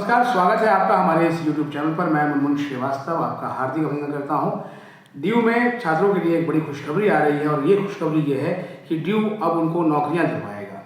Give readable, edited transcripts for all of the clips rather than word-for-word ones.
नमस्कार, स्वागत है आपका हमारे इस YouTube चैनल पर। मैं मुनमुन श्रीवास्तव आपका हार्दिक अभिनंदन करता हूं। ड्यू में छात्रों के लिए एक बड़ी खुशखबरी आ रही है और ये खुशखबरी ये है कि ड्यू अब उनको नौकरियां दिलवाएगा।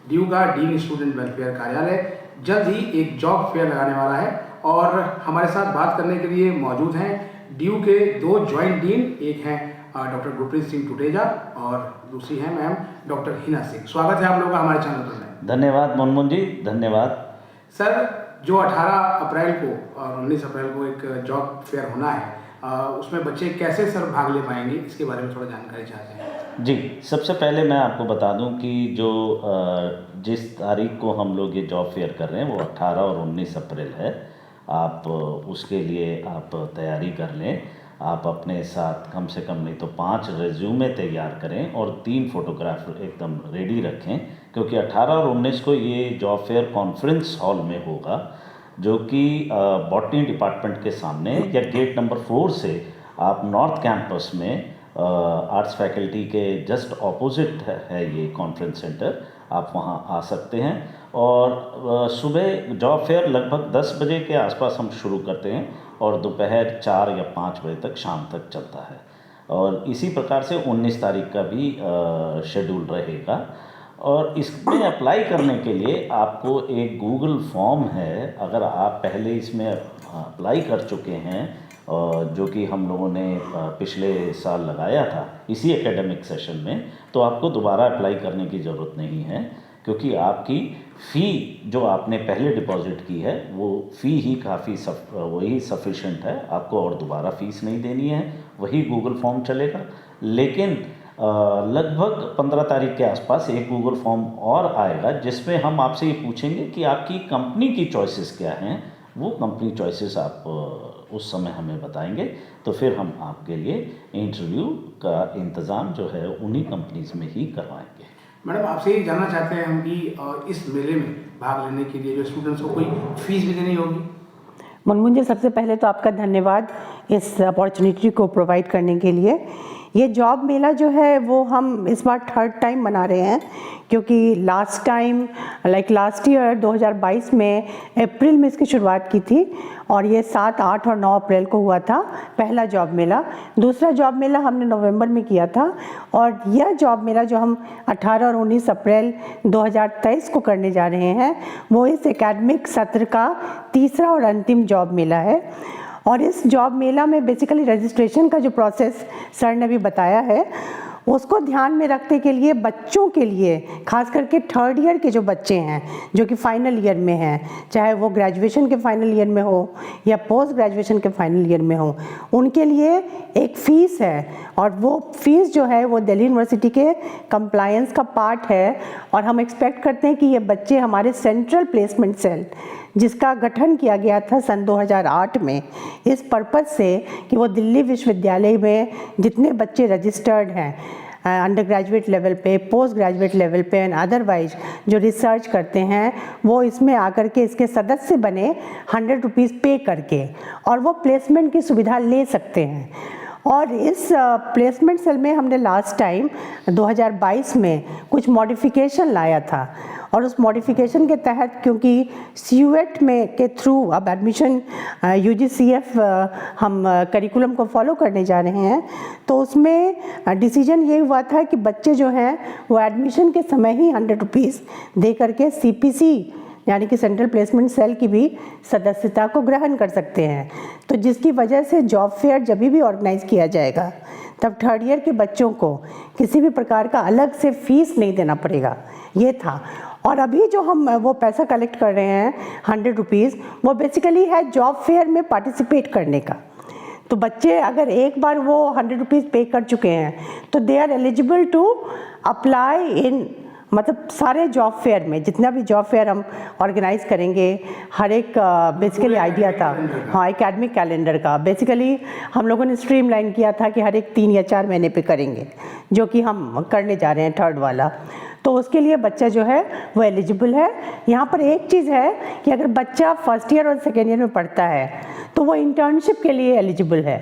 ड्यू का डीन स्टूडेंट वेलफेयर कार्यालय जल्द ही एक जॉब फेयर लगाने वाला है और हमारे साथ बात करने के लिए मौजूद हैं ड्यू के दो ज्वाइंट डीन, एक हैं डॉक्टर गुरप्रीत सिंह टुटेजा और दूसरी हैं मैम डॉक्टर हिना सिंह। स्वागत है आप लोगों का हमारे चैनल पर। धन्यवाद मुनमुन जी, धन्यवाद सर। जो 18 अप्रैल को और 19 अप्रैल को एक जॉब फेयर होना है, उसमें बच्चे कैसे सर भाग ले पाएंगे, इसके बारे में थोड़ा जानकारी चाहते हैं। जी, सबसे पहले मैं आपको बता दूं कि जो जिस तारीख को हम लोग ये जॉब फेयर कर रहे हैं वो 18 और 19 अप्रैल है। आप उसके लिए आप तैयारी कर लें। आप अपने साथ कम से कम नहीं तो 5 रेज्यूमे तैयार करें और 3 फोटोग्राफ एकदम रेडी रखें, क्योंकि 18 और 19 को ये जॉब फेयर कॉन्फ्रेंस हॉल में होगा, जो कि बॉटनी डिपार्टमेंट के सामने या गेट नंबर 4 से आप नॉर्थ कैंपस में आर्ट्स फैकल्टी के जस्ट ऑपोजिट है ये कॉन्फ्रेंस सेंटर। आप वहाँ आ सकते हैं और सुबह जॉब फेयर लगभग 10 बजे के आसपास हम शुरू करते हैं और दोपहर 4 या 5 बजे तक शाम तक चलता है। और इसी प्रकार से 19 तारीख का भी शेड्यूल रहेगा। और इसमें अप्लाई करने के लिए आपको एक गूगल फॉर्म है, अगर आप पहले इसमें अप्लाई कर चुके हैं जो कि हम लोगों ने पिछले साल लगाया था इसी एकेडमिक सेशन में, तो आपको दोबारा अप्लाई करने की ज़रूरत नहीं है, क्योंकि आपकी फ़ी जो आपने पहले डिपॉजिट की है वो फ़ी ही काफ़ी वही सफिशेंट है। आपको और दोबारा फ़ीस नहीं देनी है, वही गूगल फॉर्म चलेगा। लेकिन लगभग 15 तारीख के आसपास एक गूगल फॉर्म और आएगा जिसमें हम आपसे ये पूछेंगे कि आपकी कंपनी की चॉइसेस क्या हैं। वो कंपनी चॉइसेस आप उस समय हमें बताएंगे, तो फिर हम आपके लिए इंटरव्यू का इंतज़ाम जो है उन्हीं कंपनीज़ में ही करवाएंगे। मैडम, आपसे ये जानना चाहते हैं हम कि इस मेले में भाग लेने के लिए जो स्टूडेंट्स को कोई फीस भी देनी होगी? मुनमुन जी, सबसे पहले तो आपका धन्यवाद इस अपॉर्चुनिटी को प्रोवाइड करने के लिए। ये जॉब मेला जो है वो हम इस बार 3rd टाइम मना रहे हैं, क्योंकि लास्ट टाइम लास्ट ईयर 2022 में अप्रैल में इसकी शुरुआत की थी और ये 7, 8 और 9 अप्रैल को हुआ था पहला जॉब मेला। दूसरा जॉब मेला हमने नवंबर में किया था और यह जॉब मेला जो हम 18 और 19 अप्रैल 2023 को करने जा रहे हैं वो इस एकेडमिक सत्र का तीसरा और अंतिम जॉब मेला है। और इस जॉब मेला में बेसिकली रजिस्ट्रेशन का जो प्रोसेस सर ने भी बताया है उसको ध्यान में रखने के लिए बच्चों के लिए, खास करके 3rd ईयर के जो बच्चे हैं जो कि फाइनल ईयर में हैं, चाहे वो ग्रेजुएशन के फाइनल ईयर में हो या पोस्ट ग्रेजुएशन के फाइनल ईयर में हो, उनके लिए एक फ़ीस है और वो फ़ीस जो है वो दिल्ली यूनिवर्सिटी के कंप्लायंस का पार्ट है। और हम एक्सपेक्ट करते हैं कि ये बच्चे हमारे सेंट्रल प्लेसमेंट सेल, जिसका गठन किया गया था सन 2008 में इस पर्पज़ से कि वो दिल्ली विश्वविद्यालय में जितने बच्चे रजिस्टर्ड हैं अंडर ग्रेजुएट लेवल पे, पोस्ट ग्रेजुएट लेवल पे एंड अदरवाइज जो रिसर्च करते हैं, वो इसमें आकर के इसके सदस्य बने 100 रुपीज़ पे करके, और वो प्लेसमेंट की सुविधा ले सकते हैं। और इस प्लेसमेंट सेल में हमने लास्ट टाइम 2022 में कुछ मॉडिफिकेशन लाया था और उस मॉडिफिकेशन के तहत, क्योंकि CUET में के थ्रू अब एडमिशन UGCF हम करिकुलम को फॉलो करने जा रहे हैं, तो उसमें डिसीजन ये हुआ था कि बच्चे जो हैं वो एडमिशन के समय ही 100 रुपीज़ दे करके CPC यानी कि सेंट्रल प्लेसमेंट सेल की भी सदस्यता को ग्रहण कर सकते हैं। तो जिसकी वजह से जॉब फेयर जब भी ऑर्गेनाइज़ किया जाएगा तब 3rd ईयर के बच्चों को किसी भी प्रकार का अलग से फ़ीस नहीं देना पड़ेगा, ये था। और अभी जो हम वो पैसा कलेक्ट कर रहे हैं 100 रुपीज़, वो बेसिकली है जॉब फेयर में पार्टिसिपेट करने का। तो बच्चे अगर एक बार वो 100 रुपीज़ पे कर चुके हैं तो they are eligible to apply in, मतलब सारे जॉब फेयर में, जितना भी जॉब फेयर हम ऑर्गेनाइज़ करेंगे, हर एक बेसिकली आइडिया था, हाँ, एकेडमिक कैलेंडर का बेसिकली हम लोगों ने स्ट्रीमलाइन किया था कि हर एक 3 या 4 महीने पे करेंगे, जो कि हम करने जा रहे हैं 3rd वाला। तो उसके लिए बच्चा जो है वो एलिजिबल है। यहाँ पर एक चीज़ है कि अगर बच्चा 1st ईयर और 2nd ईयर में पढ़ता है तो वो इंटर्नशिप के लिए एलिजिबल है,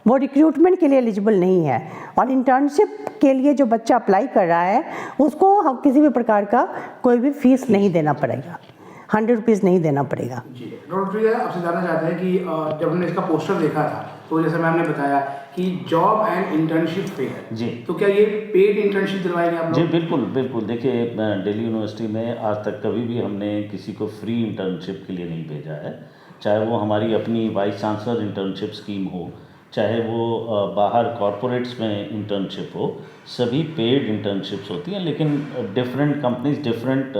वो रिक्रूटमेंट के लिए एलिजिबल नहीं है। और इंटर्नशिप के लिए जो बच्चा अप्लाई कर रहा है उसको हम किसी भी प्रकार का कोई भी फ़ीस नहीं देना पड़ेगा। 100 रुपीज़ नहीं देना पड़ेगा। जी डॉक्टर प्रिया, आपसे जानना चाहते हैं कि जब हमने इसका पोस्टर देखा था तो जैसे मैम ने बताया कि जॉब एंड इंटर्नशिप फेयर, जी तो क्या ये पेड इंटर्नशिप दिलवाएंगे आप जी लोग? बिल्कुल बिल्कुल। देखिए दिल्ली यूनिवर्सिटी में आज तक कभी भी हमने किसी को फ्री इंटर्नशिप के लिए नहीं भेजा है, चाहे वो हमारी अपनी वाइस चांसलर इंटर्नशिप स्कीम हो, चाहे वो बाहर कॉरपोरेट्स में इंटर्नशिप हो, सभी पेड इंटर्नशिप्स होती हैं, लेकिन डिफरेंट कंपनीज डिफरेंट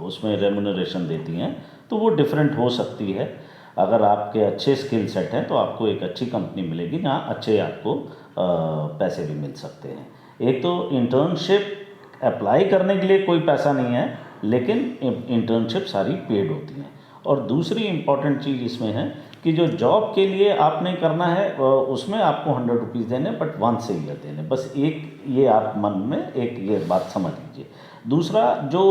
उसमें रेम्यूनरेशन देती हैं, तो वो डिफरेंट हो सकती है। अगर आपके अच्छे स्किल सेट हैं तो आपको एक अच्छी कंपनी मिलेगी जहाँ अच्छे आपको पैसे भी मिल सकते हैं। एक तो इंटर्नशिप अप्लाई करने के लिए कोई पैसा नहीं है, लेकिन इंटर्नशिप सारी पेड होती हैं। और दूसरी इम्पॉर्टेंट चीज़ इसमें है कि जो जॉब के लिए आपने करना है उसमें आपको 100 रुपीज़ देने, बट वंस ए ईयर देने, बस एक ये आप मन में एक ये बात समझ लीजिए। दूसरा जो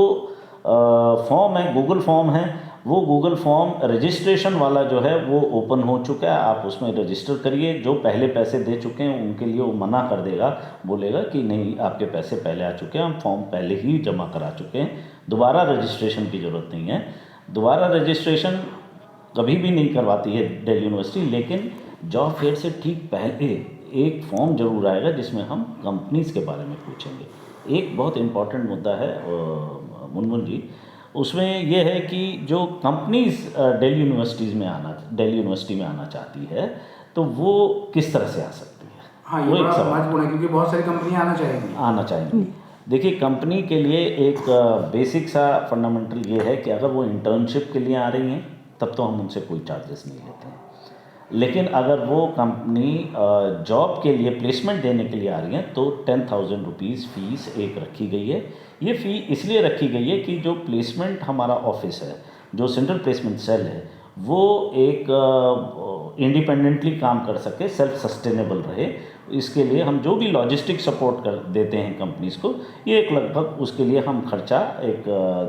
फॉर्म है, गूगल फॉर्म है, वो गूगल फॉर्म रजिस्ट्रेशन वाला जो है वो ओपन हो चुका है, आप उसमें रजिस्टर करिए। जो पहले पैसे दे चुके हैं उनके लिए वो मना कर देगा, बोलेगा कि नहीं आपके पैसे पहले आ चुके हैं, हम फॉर्म पहले ही जमा करा चुके हैं, दोबारा रजिस्ट्रेशन की ज़रूरत नहीं है। दोबारा रजिस्ट्रेशन कभी भी नहीं करवाती है दिल्ली यूनिवर्सिटी, लेकिन जॉब फेयर से ठीक पहले एक फॉर्म ज़रूर आएगा जिसमें हम कंपनीज़ के बारे में पूछेंगे। एक बहुत इम्पॉर्टेंट मुद्दा है मुनमुन जी, उसमें यह है कि जो कंपनीज़ दिल्ली यूनिवर्सिटी में आना चाहती है तो वो किस तरह से आ सकती है। हाँ, ये वो एक बड़ा सवाल महत्वपूर्ण है क्योंकि बहुत सारी कंपनियां आना चाहेंगी। देखिए कंपनी के लिए एक बेसिक सा फंडामेंटल ये है कि अगर वो इंटर्नशिप के लिए आ रही हैं तब तो हम उनसे कोई चार्जेस नहीं लेते हैं, लेकिन अगर वो कंपनी जॉब के लिए प्लेसमेंट देने के लिए आ रही हैं तो 10,000 रुपीज़ फ़ीस एक रखी गई है। ये फ़ी इसलिए रखी गई है कि जो प्लेसमेंट हमारा ऑफिस है, जो सेंट्रल प्लेसमेंट सेल है, वो एक इंडिपेंडेंटली काम कर सके, सेल्फ सस्टेनेबल रहे। इसके लिए हम जो भी लॉजिस्टिक सपोर्ट कर देते हैं कंपनीज़ को, ये एक लगभग उसके लिए हम खर्चा एक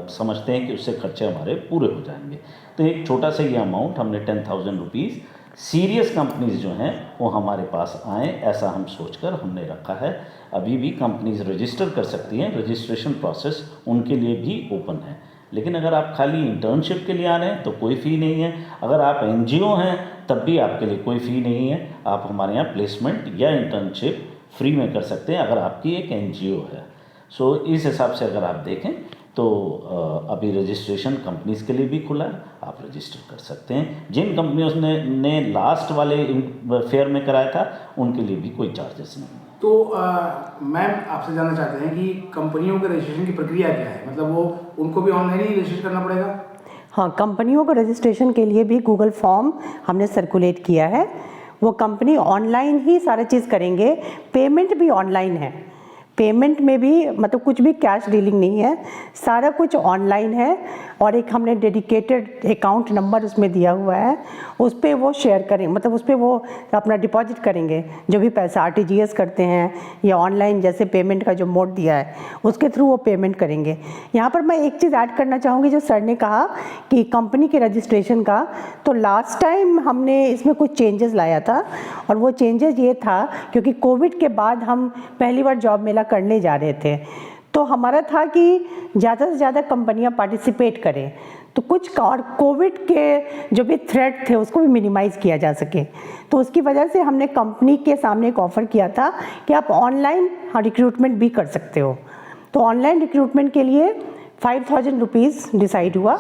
समझते हैं कि उससे खर्चे हमारे पूरे हो जाएंगे। तो एक छोटा सा ये अमाउंट हमने 10,000 रुपीज़ सीरियस कंपनीज़ जो हैं वो हमारे पास आएँ, ऐसा हम सोचकर हमने रखा है। अभी भी कंपनीज़ रजिस्टर कर सकती हैं, रजिस्ट्रेशन प्रोसेस उनके लिए भी ओपन है। लेकिन अगर आप खाली इंटर्नशिप के लिए आ रहे हैं तो कोई फ़ी नहीं है, अगर आप एनजीओ हैं तब भी आपके लिए कोई फ़ी नहीं है। आप हमारे यहाँ प्लेसमेंट या इंटर्नशिप फ्री में कर सकते हैं अगर आपकी एक एनजीओ है। सो इस हिसाब से अगर आप देखें तो अभी रजिस्ट्रेशन कंपनीज़ के लिए भी खुला है, आप रजिस्टर कर सकते हैं। जिन कंपनियों ने लास्ट वाले फेयर में कराया था उनके लिए भी कोई चार्जेस नहीं है। तो मैम आपसे जानना चाहते हैं कि कंपनियों के रजिस्ट्रेशन की प्रक्रिया क्या है, मतलब वो उनको भी ऑनलाइन ही रजिस्टर करना पड़ेगा? हाँ, कंपनियों को रजिस्ट्रेशन के लिए भी गूगल फॉर्म हमने सर्कुलेट किया है। वो कंपनी ऑनलाइन ही सारा चीज़ करेंगे, पेमेंट भी ऑनलाइन है। पेमेंट में भी मतलब कुछ भी कैश डीलिंग नहीं है, सारा कुछ ऑनलाइन है। और एक हमने डेडिकेटेड अकाउंट नंबर उसमें दिया हुआ है, उस पर वो शेयर करें, मतलब उस पर वो अपना डिपॉजिट करेंगे जो भी पैसा आरटीजीएस करते हैं या ऑनलाइन जैसे पेमेंट का जो मोड दिया है उसके थ्रू वो पेमेंट करेंगे। यहाँ पर मैं एक चीज़ ऐड करना चाहूँगी, जो सर ने कहा कि कंपनी के रजिस्ट्रेशन का, तो लास्ट टाइम हमने इसमें कुछ चेंजेस लाया था। और वो चेंजेस ये था क्योंकि कोविड के बाद हम पहली बार जॉब मेला करने जा रहे थे, तो हमारा था कि ज़्यादा से ज़्यादा कंपनियां पार्टिसिपेट करें, तो कुछ और कोविड के जो भी थ्रेट थे उसको भी मिनिमाइज़ किया जा सके। तो उसकी वजह से हमने कंपनी के सामने एक ऑफ़र किया था कि आप ऑनलाइन रिक्रूटमेंट भी कर सकते हो। तो ऑनलाइन रिक्रूटमेंट के लिए 5,000 रुपीज़ डिसाइड हुआ।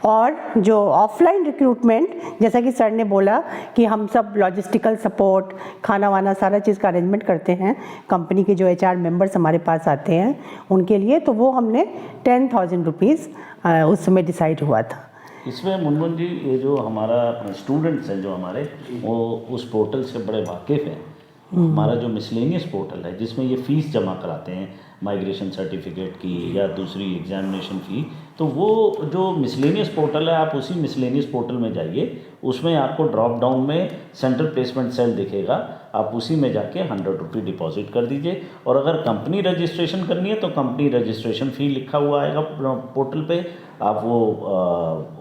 और जो ऑफलाइन रिक्रूटमेंट, जैसा कि सर ने बोला कि हम सब लॉजिस्टिकल सपोर्ट, खाना वाना सारा चीज़ का अरेंजमेंट करते हैं, कंपनी के जो HR मेंबर्स हमारे पास आते हैं उनके लिए, तो वो हमने 10,000 रुपीज़ उस समय डिसाइड हुआ था। इसमें मुनमुन जी, ये जो हमारा स्टूडेंट्स हैं जो हमारे, वो उस पोर्टल से बड़े वाकिफ़ हैं। हमारा जो मिसलेनियस पोर्टल है जिसमें ये फ़ीस जमा कराते हैं, माइग्रेशन सर्टिफिकेट की या दूसरी एग्जामिनेशन फ़ी, तो वो जो मिसलेनियस पोर्टल है, आप उसी मिसलेनियस पोर्टल में जाइए, उसमें आपको ड्रॉप डाउन में सेंट्रल प्लेसमेंट सेल दिखेगा, आप उसी में जाके 100 रुपये डिपॉजिट कर दीजिए। और अगर कंपनी रजिस्ट्रेशन करनी है तो कंपनी रजिस्ट्रेशन फ़ी लिखा हुआ आएगा पोर्टल पे, आप वो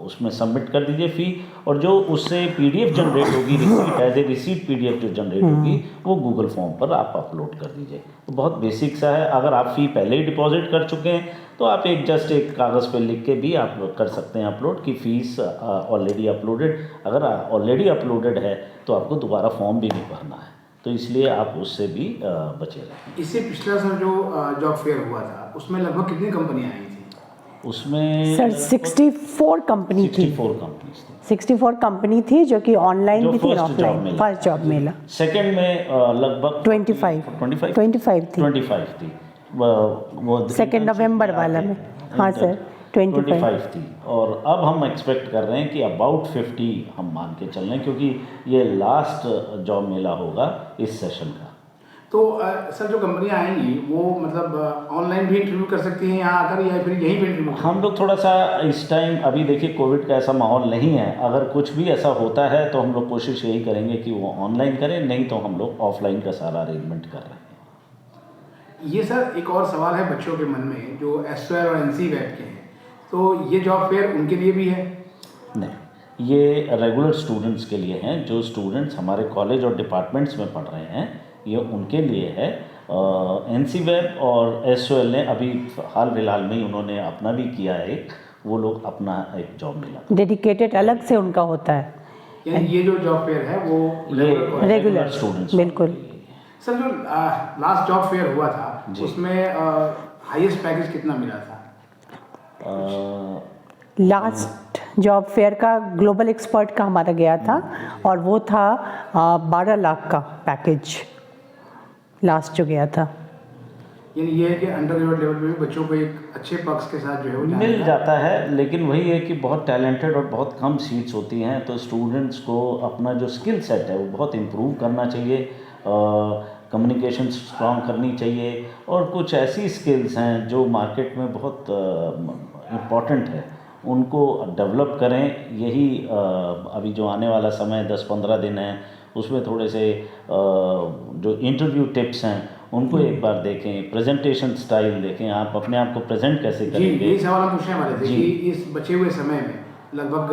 उसमें सबमिट कर दीजिए फ़ी, और जो उससे PDF जनरेट होगी, receipt as a receipt PDF जो जनरेट होगी वो गूगल फॉर्म पर आप अपलोड कर दीजिए। तो बहुत बेसिक सा है। अगर आप फ़ी पहले ही डिपॉजिट कर चुके हैं तो आप जस्ट एक कागज़ पे लिख के भी आप कर सकते हैं अपलोड कि फ़ीस ऑलरेडी अपलोडेड। अगर ऑलरेडी अपलोडेड है तो आपको दोबारा फॉर्म भी नहीं भरना है, तो इसलिए आप उससे भी बचे रहें। इससे पिछला सर जो जॉब फेयर हुआ था उसमें लगभग कितनी कंपनियां आई थी? उसमें सर 64 कंपनी थी, 64 कंपनीज थी 64 कंपनी थी जो कि ऑनलाइन जो भी थी, फर्स्ट जॉब ऑफलाइन। मेला। फर्स्ट जॉब मेला सेकंड में लगभग 25 थी 25 थी वो 2 नवंबर वाला में। हाँ सर 25 थी। और अब हम एक्सपेक्ट कर रहे हैं कि अबाउट 50 हम मान के चल रहे हैं, क्योंकि ये लास्ट जॉब मेला होगा इस सेशन का। तो सर जो कंपनियां आएंगी वो मतलब ऑनलाइन भी इंटरव्यू कर सकती हैं यहाँ आकर, या फिर यहीं पे इंटरव्यू? हम लोग थोड़ा सा इस टाइम, अभी देखिए कोविड का ऐसा माहौल नहीं है, अगर कुछ भी ऐसा होता है तो हम लोग कोशिश यही करेंगे कि वो ऑनलाइन करें, नहीं तो हम लोग ऑफलाइन का सारा अरेंजमेंट कर रहे हैं। ये सर एक और सवाल है बच्चों के मन में जो SOL और NCVET के हैं, तो ये जॉब फेयर उनके लिए भी है? नहीं, ये रेगुलर स्टूडेंट्स के लिए हैं। जो स्टूडेंट्स हमारे कॉलेज और डिपार्टमेंट्स में पढ़ रहे हैं ये उनके लिए है। NCVET और SOL ने अभी हाल फिलहाल में ही उन्होंने अपना भी किया है, वो लोग अपना एक जॉब मिला डेडिकेटेड अलग से उनका होता है। यानी ये जो जॉब फेयर है वो रेगुलर स्टूडेंट्स। बिल्कुल। सर जो लास्ट जॉब फेयर हुआ था उसमें हाईएस्ट पैकेज कितना मिला था? लास्ट जॉब फेयर का ग्लोबल एक्सपर्ट का हमारा गया था और वो था 12 लाख का पैकेज लास्ट जो गया था। यानी ये है कि अंडर ग्रेजुएट लेवल पे भी बच्चों को एक अच्छे पक्ष के साथ जो है वो मिल जाता है, लेकिन वही है कि बहुत टैलेंटेड और बहुत कम सीट्स होती हैं, तो स्टूडेंट्स को अपना जो स्किल सेट है वो बहुत इम्प्रूव करना चाहिए, कम्युनिकेशन स्ट्रॉन्ग करनी चाहिए, और कुछ ऐसी स्किल्स हैं जो मार्केट में बहुत इम्पॉर्टेंट है उनको डेवलप करें। यही अभी जो आने वाला समय 10-15 दिन है उसमें थोड़े से जो इंटरव्यू टिप्स हैं उनको एक बार देखें, प्रेजेंटेशन स्टाइल देखें, आप अपने आप को प्रेजेंट कैसे जी, करेंगे। यही सवाल हम पूछने वाले थे जी। कि इस बचे हुए समय में लगभग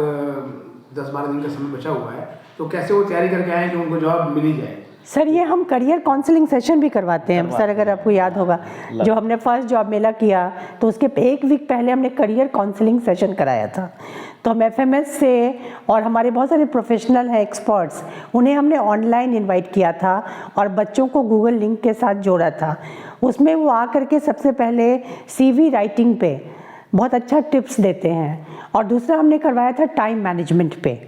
10-12 दिन का समय बचा हुआ है, तो कैसे वो तैयारी करके आए कि उनको जॉब मिल ही जाए? सर ये हम करियर काउंसलिंग सेशन भी करवाते हैं सर, अगर आपको याद होगा जो हमने फर्स्ट जॉब मेला किया तो उसके 1 वीक पहले हमने करियर काउंसलिंग सेशन कराया था। तो हम FMS से और हमारे बहुत सारे प्रोफेशनल हैं एक्सपर्ट्स, उन्हें हमने ऑनलाइन इनवाइट किया था और बच्चों को गूगल लिंक के साथ जोड़ा था। उसमें वो आकर के सबसे पहले CV राइटिंग पे बहुत अच्छा टिप्स देते हैं, और दूसरा हमने करवाया था टाइम मैनेजमेंट पे।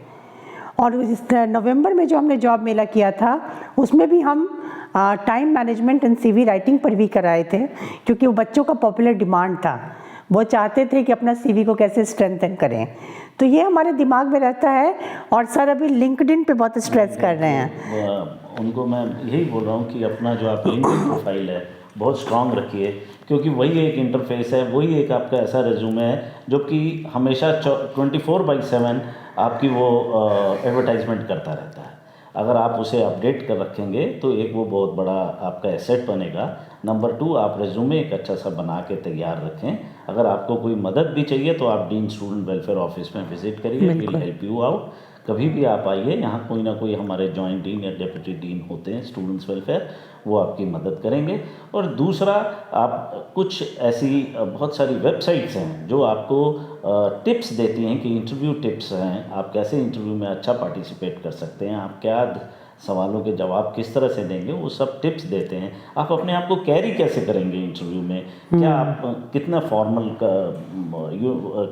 और इस नवंबर में जो हमने जॉब मेला किया था उसमें भी हम time management and CV writing पर भी कराए थे, क्योंकि वो बच्चों का पॉपुलर डिमांड था, वो चाहते थे कि अपना CV को कैसे स्ट्रेंथन करें। तो ये हमारे दिमाग में रहता है। और सर अभी लिंक्डइन पे बहुत स्ट्रेस कर रहे हैं। उनको मैं यही बोल रहा हूँ कि अपना जो आप लिंक्डइन प्रोफाइल है बहुत स्ट्रांग रखिए, क्योंकि वही एक इंटरफेस है, वही एक आपका ऐसा रिज्यूमे है जो कि हमेशा 24/7 आपकी वो एडवर्टाइजमेंट करता रहता है। अगर आप उसे अपडेट कर रखेंगे तो एक वो बहुत बड़ा आपका एसेट बनेगा। नंबर 2, आप रेज्यूमे एक अच्छा सा बना के तैयार रखें। अगर आपको कोई मदद भी चाहिए तो आप डीन स्टूडेंट वेलफेयर ऑफिस में विजिट करिए, विल हेल्प यू आउट। कभी भी आप आइए, यहाँ कोई ना कोई हमारे जॉइंट डीन या डेप्यूटी डीन होते हैं स्टूडेंट्स वेलफेयर, वो आपकी मदद करेंगे। और दूसरा, आप कुछ ऐसी बहुत सारी वेबसाइट्स हैं जो आपको टिप्स देती हैं कि इंटरव्यू टिप्स हैं, आप कैसे इंटरव्यू में अच्छा पार्टिसिपेट कर सकते हैं, आप क्या सवालों के जवाब किस तरह से देंगे, वो सब टिप्स देते हैं। आप अपने आप को कैरी कैसे करेंगे इंटरव्यू में, क्या आप कितना फॉर्मल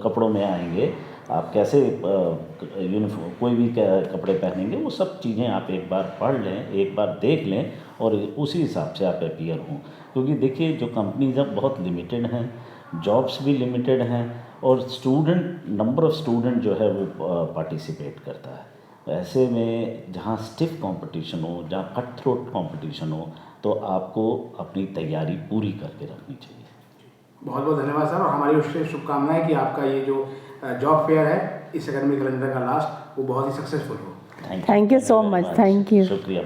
कपड़ों में आएंगे, आप कैसे यूनिफॉर्म कोई भी कपड़े पहनेंगे, वो सब चीज़ें आप एक बार पढ़ लें, एक बार देख लें और उसी हिसाब से आप अपीयर हों। क्योंकि देखिए जो कंपनीज अब बहुत लिमिटेड हैं, जॉब्स भी लिमिटेड हैं, और नंबर ऑफ़ स्टूडेंट जो है वो पार्टिसिपेट करता है। ऐसे में जहाँ स्टिफ कंपटीशन हो, जहाँ कट थ्रोट कंपटीशन हो, तो आपको अपनी तैयारी पूरी करके रखनी चाहिए। बहुत बहुत धन्यवाद सर, और हमारी उससे शुभकामनाएं कि आपका ये जो जॉब फेयर है इस एकेडमिक कैलेंडर का लास्ट वो बहुत ही सक्सेसफुल हो। Thank you so much. Thank you. शुक्रिया।